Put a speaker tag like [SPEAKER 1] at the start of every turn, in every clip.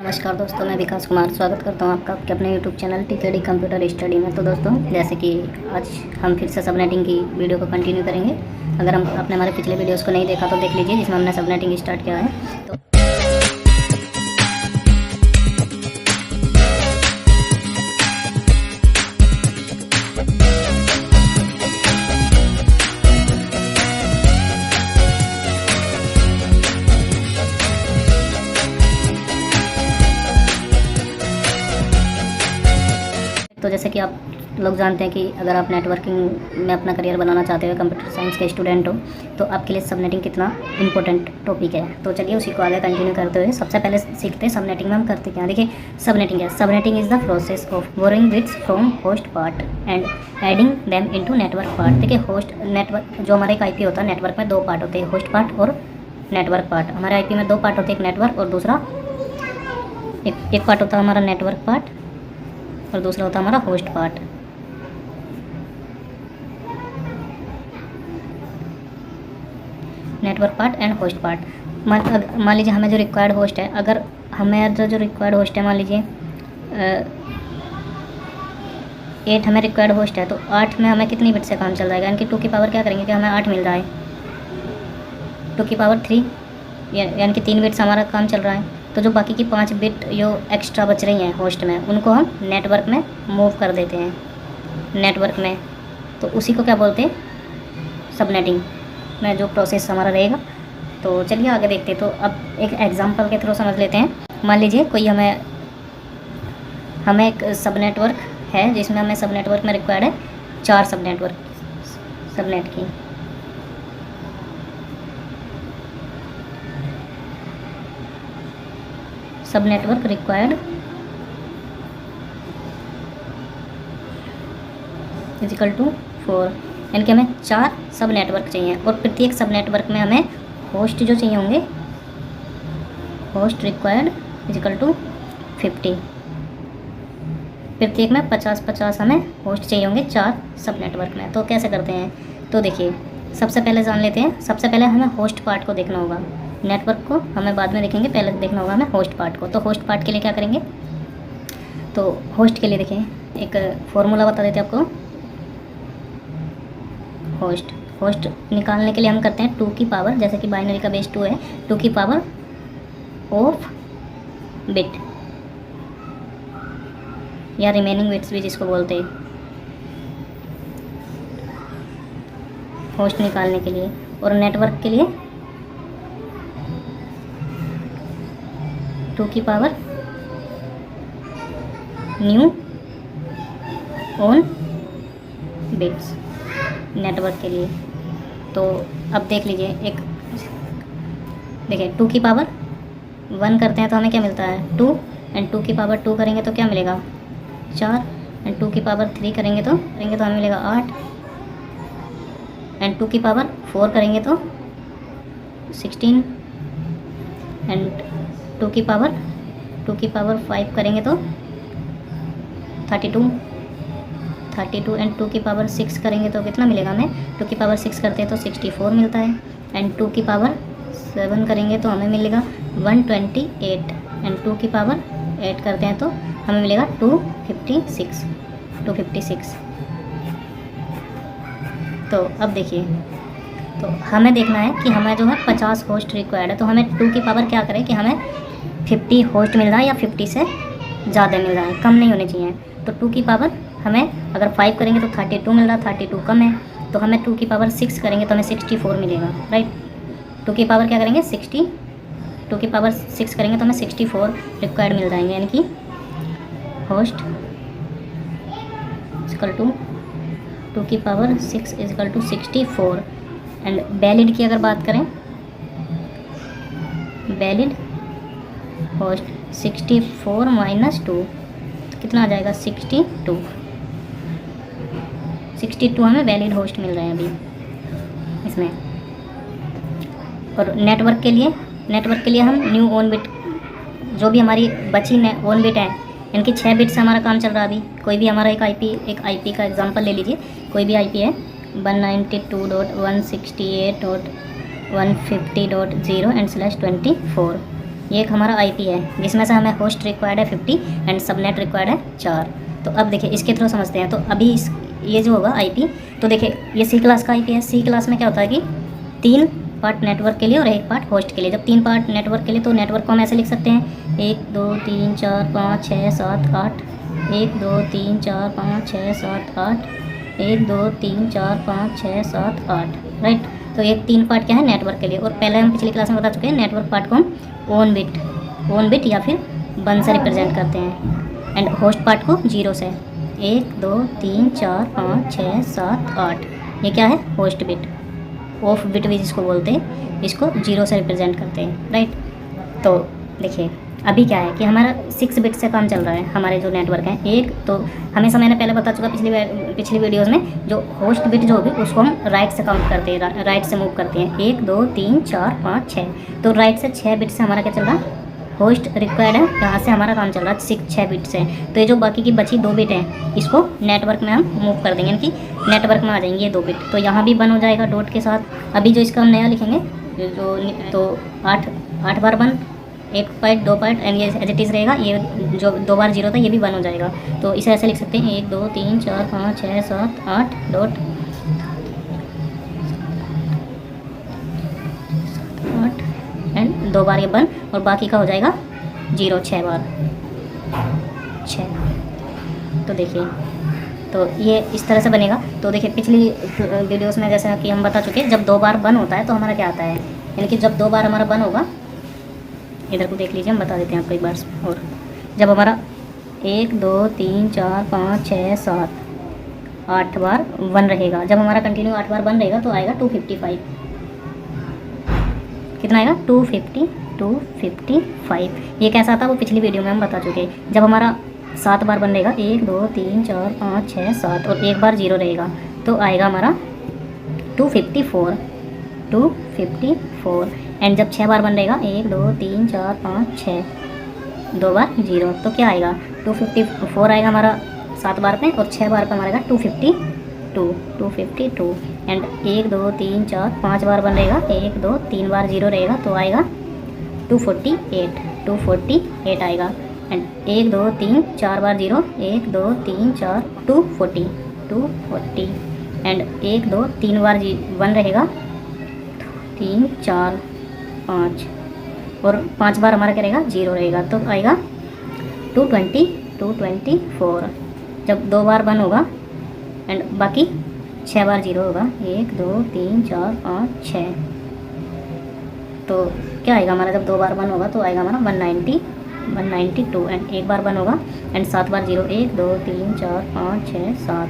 [SPEAKER 1] नमस्कार दोस्तों, मैं विकास कुमार स्वागत करता हूं आपका आपके अपने यूट्यूब चैनल टीकेडी कंप्यूटर स्टडी में। तो दोस्तों, जैसे कि आज हम फिर से सबनेटिंग की वीडियो को कंटिन्यू करेंगे। अगर आपने हमारे पिछले वीडियोस को नहीं देखा तो देख लीजिए, जिसमें हमने सबनेटिंग स्टार्ट किया है। तो जैसे कि आप लोग जानते हैं कि अगर आप नेटवर्किंग में अपना करियर बनाना चाहते हो, कंप्यूटर साइंस के स्टूडेंट हो, तो आपके लिए सबनेटिंग कितना इंपॉर्टेंट टॉपिक है। तो चलिए उसी को आगे कंटिन्यू करते हुए सबसे पहले सीखते हैं सबनेटिंग में हम करते क्या। देखिए, सबनेटिंग है। Subnetting is the process of borrowing bits from host part and adding them into network part. देखिए, होस्ट नेटवर्क जो हमारा एक आईपी होता है, नेटवर्क में दो पार्ट होते हैं, होस्ट पार्ट और नेटवर्क पार्ट। हमारे आईपी में दो पार्ट होते हैं, एक नेटवर्क और दूसरा एक पार्ट होता है हमारा नेटवर्क पार्ट और दूसरा होता है हमारा host part. Network part and host part. मान लीजिए हमें जो रिक्वायर्ड होस्ट है, अगर हमें जो रिक्वायर्ड होस्ट है, मान लीजिए 8 हमें रिक्वायर्ड होस्ट है, तो 8 में हमें कितनी बिट से काम चल जाएगा, यानी कि 2 की पावर क्या करेंगे कि हमें 8 मिल रहा है, 2 की पावर 3, यानी कि 3 बिट से हमारा काम चल रहा है। तो जो बाकी की 5 बिट जो एक्स्ट्रा बच रही हैं होस्ट में, उनको हम नेटवर्क में मूव कर देते हैं, नेटवर्क में। तो उसी को क्या बोलते हैं, सबनेटिंग में जो प्रोसेस हमारा रहेगा। तो चलिए आगे देखते हैं। तो अब एक एग्जांपल के थ्रू समझ लेते हैं। मान लीजिए कोई हमें एक सब नेटवर्क है, जिसमें हमें सब नेटवर्क में रिक्वायर्ड है 4 सब नेट की। सब नेटवर्क रिक्वायर्ड इजिकल टू 4, यानी कि हमें 4 सब नेटवर्क चाहिए और प्रत्येक सब नेटवर्क में हमें होस्ट जो चाहिए होंगे, होस्ट रिक्वायर्ड इजिकल टू 50। प्रत्येक में 50-50 हमें होस्ट चाहिए होंगे 4 सब नेटवर्क में। तो कैसे करते हैं, तो देखिए सबसे पहले जान लेते हैं। सबसे पहले हमें होस्ट पार्ट को देखना होगा, नेटवर्क को हमें बाद में देखेंगे, पहले देखना होगा हमें होस्ट पार्ट को। तो होस्ट पार्ट के लिए क्या करेंगे, तो होस्ट के लिए देखिए एक फॉर्मूला बता देते हैं आपको। होस्ट निकालने के लिए हम करते हैं 2 की पावर, जैसे कि बाइनरी का बेस 2 है, 2 की पावर ऑफ बिट या रिमेनिंग बिट्स भी जिसको बोलते हैं, होस्ट निकालने के लिए। और नेटवर्क के लिए 2 की power new on bits, network के लिए। तो अब देख लीजिए, देखिए 2 की पावर 1 करते हैं तो हमें क्या मिलता है 2, एंड 2 की पावर 2 करेंगे तो क्या मिलेगा 4, एंड 2 की पावर 3 करेंगे तो हमें मिलेगा 8, एंड 2 की पावर 4 करेंगे तो 16, एंड 2 की पावर 5 करेंगे तो 32, एंड 2 की पावर 6 करेंगे तो कितना मिलेगा हमें, 2 की पावर 6 करते हैं तो 64 मिलता है, एंड 2 की पावर 7 करेंगे तो हमें मिलेगा 128, एंड 2 की पावर 8 करते हैं तो हमें मिलेगा 256। तो अब देखिए, तो हमें देखना है कि हमें जो है 50 होस्ट रिक्वायर्ड है, तो हमें 2 की पावर क्या करें कि हमें 50 होस्ट मिल रहा है या 50 से ज़्यादा मिल रहा है, कम नहीं होने चाहिए। तो 2 की पावर हमें अगर 5 करेंगे तो 32 मिल रहा है, 32 कम है, तो हमें 2 की पावर 6 करेंगे तो हमें 64 मिलेगा, राइट। 2 की पावर क्या करेंगे 2 की पावर 6 करेंगे तो हमें 64 रिक्वायर्ड मिल जाएंगे, यानी कि होस्ट इक्वल टू 2 की power 6 equal to 64। And valid की अगर बात करें, वैलिड होस्ट 64 माइनस 2 तो कितना आ जाएगा 62 हमें वैलिड होस्ट मिल रहे हैं अभी इसमें। और नेटवर्क के लिए हम न्यू ऑन बिट, जो भी हमारी बची ऑन बिट है, इनकी 6 बिट से हमारा काम चल रहा है अभी। कोई भी हमारा एक आईपी का एग्जांपल ले लीजिए, कोई भी आईपी है 192.168.150.0 एंड /24, ये एक हमारा IP है जिसमें से हमें होस्ट रिक्वायर्ड है 50 एंड सबनेट रिक्वायर्ड है 4। तो अब देखिए इसके थ्रू समझते हैं। तो अभी ये जो होगा IP, तो देखिए ये C क्लास का IP है। C क्लास में क्या होता है कि 3 पार्ट नेटवर्क के लिए और 1 पार्ट होस्ट के लिए। जब 3 पार्ट नेटवर्क के लिए तो नेटवर्क को हम ऐसे लिख सकते हैं 1 2 3 4 5 6 7 8, 1 2 3 4 5 6 7 8, 1 2 3 4 5 6 7 8, राइट। तो ये 3 पार्ट क्या है नेटवर्क के लिए। और पहले हम पिछली क्लास में बता चुके हैं नेटवर्क पार्ट को हम ओन बिट या फिर 1 से रिप्रेजेंट करते हैं एंड होस्ट पार्ट को 0 से। 1 2 3 4 5 6 7 8, ये क्या है होस्ट बिट। ऑफ बिट भी जिसको बोलते हैं, इसको 0 से रिप्रेजेंट करते हैं, राइट। तो देखिए अभी क्या है कि हमारा 6 बिट से काम चल रहा है हमारे जो नेटवर्क हैं। एक तो हमेशा मैंने पहले बता चुका पिछली वीडियोज़ में, जो होस्ट बिट जो होगी उसको हम राइट से काउंट करते हैं, राइट से मूव करते हैं। 1 2 3 4 5 6, तो राइट से 6 बिट से हमारा क्या चल रहा है होस्ट रिक्वायर्ड है, यहाँ से हमारा काम चल रहा है 6 बिट से। तो ये जो बाकी की बची 2 बिट हैं इसको नेटवर्क में हम मूव कर देंगे, यानी कि नेटवर्क में आ जाएंगे ये 2 बिट। तो यहाँ भी 1 हो जाएगा डॉट के साथ। अभी जो इसका हम नया लिखेंगे जो तो 8 बार 1, 1 पार्ट 2 पार्ट एंड ये एज इट इज़ रहेगा। ये जो 2 बार 0 था ये भी 1 हो जाएगा। तो इसे ऐसे लिख सकते हैं 1 2 3 4 5 6 7 8 डॉट 8 एंड 2 बार ये 1 और बाकी का हो जाएगा 0 6 बार 6। तो देखिए तो ये इस तरह से बनेगा। तो देखिए पिछली वीडियोस में जैसा कि हम बता चुके हैं, जब 2 बार 1 होता है तो हमारा क्या आता है, यानी कि जब 2 बार हमारा 1 होगा, इधर को देख लीजिए हम बता देते हैं आपको एक बार और। जब हमारा 1 2 3 4 5 6 7 8 बार 1 रहेगा, जब हमारा कंटिन्यू 8 बार 1 रहेगा तो आएगा 255। कितना आएगा 255। ये कैसा था वो पिछली वीडियो में हम बता चुके हैं। जब हमारा 7 बार 1 रहेगा 1 2 3 4 5 6 7 और 1 बार 0 रहेगा तो आएगा हमारा 254। एंड जब 6 बार 1 रहेगा 1 2 3 4 5 6, 2 बार 0, तो क्या आएगा 254 आएगा हमारा 7 बार पे और 6 बार पे हमारा 252। एंड 1 2 3 4 5 बार 1 रहेगा 1 2 3 बार 0 रहेगा तो आएगा 248 आएगा। एंड 1 2 3 4 बार 0 1 2 3 4 240 एंड 1 2 3 बार 1 रहेगा 3 4 5 और 5 बार हमारा क्या रहेगा 0 रहेगा तो आएगा 224। जब 2 बार 1 होगा एंड बाकी 6 बार 0 होगा 1 2 3 4 5 6, तो क्या आएगा हमारा जब 2 बार 1 होगा तो आएगा हमारा 192 एंड 1 बार 1 होगा एंड 7 बार 0 1 2 3 4 5 6 7,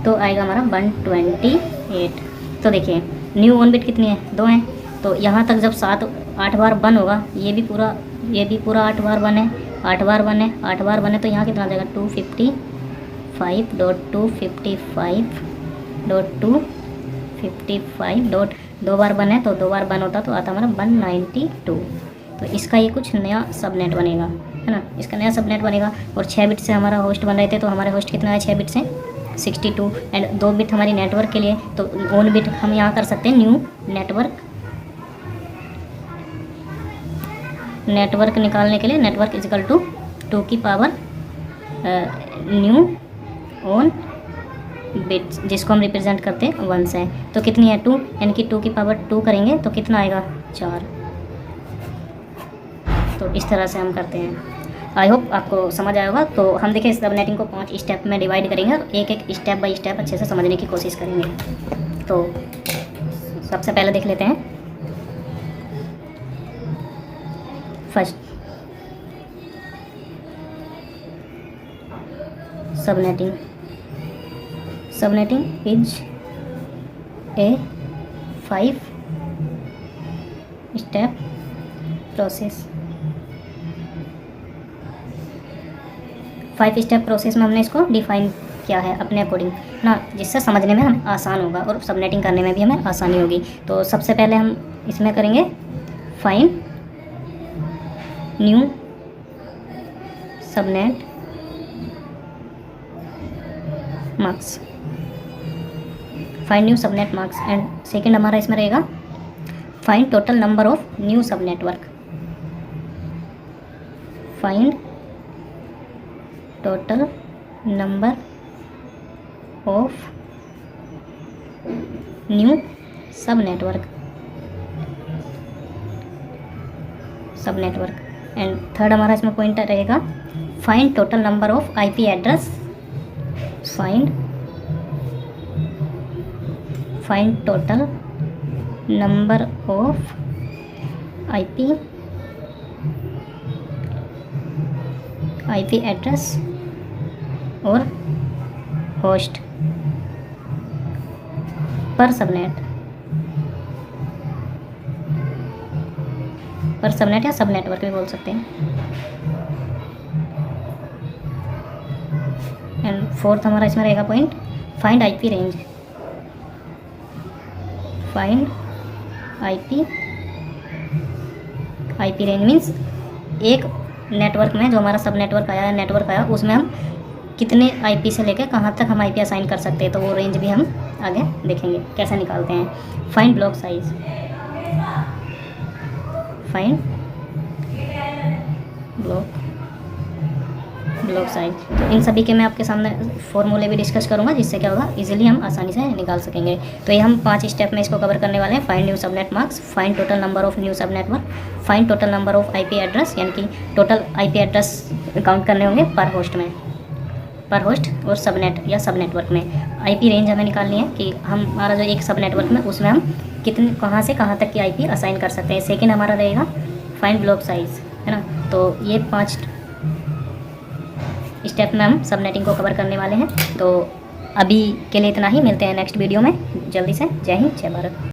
[SPEAKER 1] तो आएगा हमारा 128। तो देखिए न्यू ओन बिट कितनी है 2 है। तो यहाँ तक जब 8 बार 1 होगा ये भी पूरा 8 बार 1 है, 8 बार 1 है, 8 बार 1 है, तो यहाँ कितना आ जाएगा 255.255 2 बार 1 है तो 2 बार 1 होता तो आता हमारा 192। तो इसका ये कुछ नया सबनेट बनेगा, है ना, इसका नया सबनेट बनेगा। और 6 बिट से हमारा होस्ट बन रहे थे तो हमारे होस्ट कितना है 6 बिट से 62 एंड 2 बिट हमारी नेटवर्क के लिए। तो ओन बिट हम यहाँ कर सकते हैं न्यू नेटवर्क निकालने के लिए नेटवर्क इजिकल टू 2 की पावर न्यू ओन बिट, जिसको हम रिप्रेजेंट करते हैं 1 से। तो कितनी है 2, यानी कि 2 की पावर 2 करेंगे तो कितना आएगा 4। तो इस तरह से हम करते हैं। आई होप आपको समझ आया होगा। तो हम देखिए सबनेटिंग को 5 स्टेप में डिवाइड करेंगे और एक स्टेप बाय स्टेप अच्छे से समझने की कोशिश करेंगे। तो सबसे पहले देख लेते हैं first subnetting is a 5 step process. 5 step process में हमने इसको डिफाइन किया है अपने अकॉर्डिंग ना, जिससे समझने में हमें आसान होगा और सबनेटिंग करने में भी हमें आसानी होगी। तो सबसे पहले हम इसमें करेंगे find new subnet masks, find new subnet masks. And second हमारा इसमें रहेगा find total number of new subnetwork. Find total number of new subnetwork and third हमारा इसमें पॉइंटर रहेगा find total number of IP address, find total number of IP address और host per subnet या सब network भी बोल सकते हैं। एंड फोर्थ हमारा इसमें रहेगा point find IP range, find IP range means एक नेटवर्क में जो हमारा सब नेटवर्क आया उसमें हम कितने आईपी से लेकर कहाँ तक हम आईपी असाइन कर सकते हैं, तो वो रेंज भी हम आगे देखेंगे कैसे निकालते हैं। Find block size, find block size. तो इन सभी के मैं आपके सामने फॉर्मूले भी डिस्कस करूंगा, जिससे क्या होगा इजीली हम आसानी से निकाल सकेंगे। तो ये हम 5 स्टेप में इसको कवर करने वाले हैं। Find new subnet masks, find total number of new subnetwork, find total number of IP address, यानी कि टोटल आईपी एड्रेस काउंट करने होंगे पर होस्ट और सबनेट या सब नेटवर्क में। आईपी रेंज हमें निकालनी है कि हमारा जो एक सब नेटवर्क में उसमें हम कितने कहाँ से कहाँ तक की आईपी असाइन कर सकते हैं। सेकेंड हमारा रहेगा फाइंड ब्लॉक साइज, है ना। तो ये 5 स्टेप में हम सब नेटिंग को कवर करने वाले हैं। तो अभी के लिए इतना ही, मिलते हैं नेक्स्ट वीडियो में जल्दी से। जय हिंद, जय भारत।